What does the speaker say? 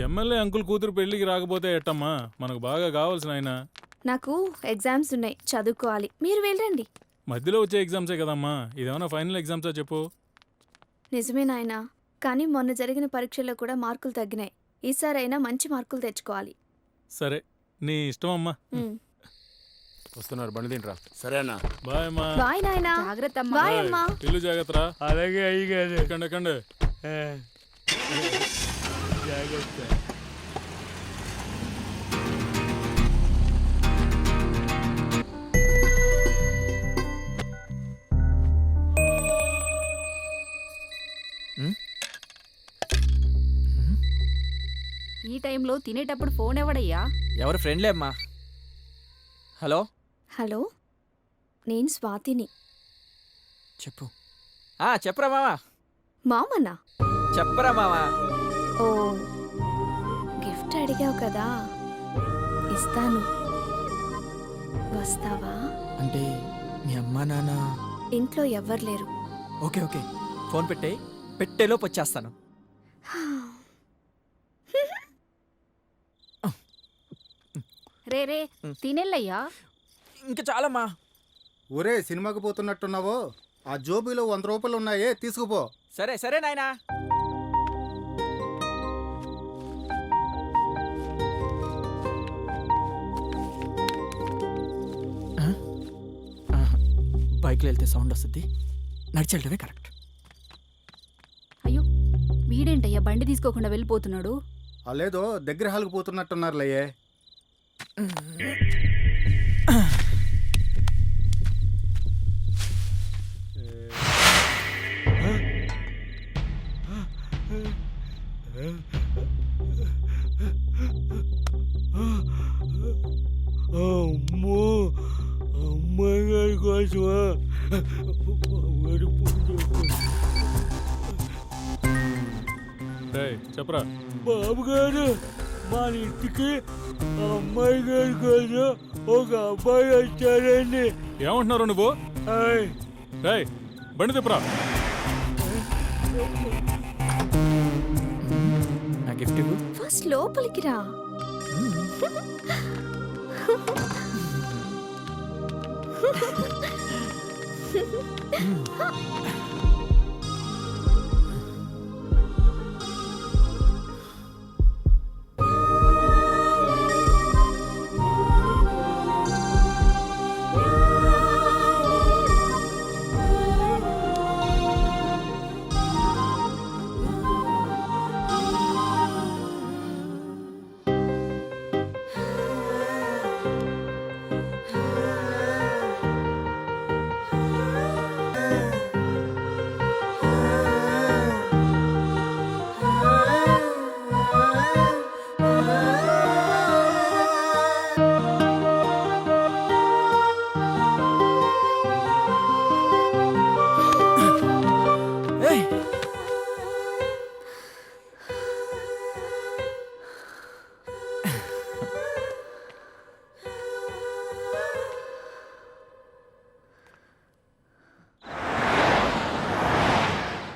MLA uncle కూతురు పెళ్లికి రాకపోతే ఎట్టమ్మా? మనకు బాగా కావాల్సిన ఆయన. నాకు ఎగ్జామ్స్ ఉన్నాయి, చదువుకోవాలి. మీరు వెళ్ళండి. మధ్యలో వచ్చే ఎగ్జామ్సే కదమ్మా, ఇదేమన్నా ఫైనల్ ఎగ్జామ్సా చెప్పు? నిజమే నాయనా, కానీ మొన్న జరిగిన పరీక్షల్లో కూడా మార్కులు తగ్గినాయి. ఈసారైనా మంచి మార్కులు తెచ్చుకోవాలి. సరే, నీ ఇష్టం అమ్మా. వస్తున్నారు, బండి తింట్రా. సరేనా? బాయ్ అమ్మా. బాయ్ నాయనా. జాగ్రత్త బాయ్ అమ్మా. ఇల్లు జాగ్రత్త. అలాగే అయ్యగారు. ఎక్కండి. జాగ్రత్త. ఈ టైంలో తినేటప్పుడు ఫోన్ ఎవడయ్యా? ఎవరు ఫ్రెండ్లే అమ్మా. హలో హలో, నేను స్వాతిని. చెప్పు. చెప్పరా మావా. మామన్నా? చెప్పరా మావా. ఓ, గిఫ్ట్ అడిగావు కదా, ఇస్తాను. వస్తావా? అంటే మీ అమ్మా నాన్న ఇంట్లో ఎవ్వరు లేరు. ఓకే ఓకే, ఫోన్ పెట్టేలోపు వచ్చేస్తాను. రే తినేళ్ళయ్యా. ఇంకా చాలమ్మా. ఒరే, సినిమాకి పోతున్నట్టున్నావో, ఆ జోబీలో 100 రూపాయలు ఉన్నాయే, తీసుకుపో. సరే నాయనా. బైక్లో వెళ్తే సౌండ్ వస్తుంది, నడిచి వెళ్ళడమే కరెక్ట్. అయ్యో, వీడేంటయ్యా బండి తీసుకోకుండా వెళ్ళిపోతున్నాడు? అలేదో దగ్గర హాల్కి పోతున్నట్టున్నారులయ్యే. అమ్మో, అమ్మాయి గారి కోసమా? చెప్పరా బాబు గారు, మా ఇంటికి అమ్మాయి గారి కోసం ఒక అబ్బాయి వచ్చారండి. ఏమంటున్నారు నువ్వు? రేయ్, బండి తిప్పరా. నా గిఫ్ట్ ఫస్ట్ లోపలికి రా.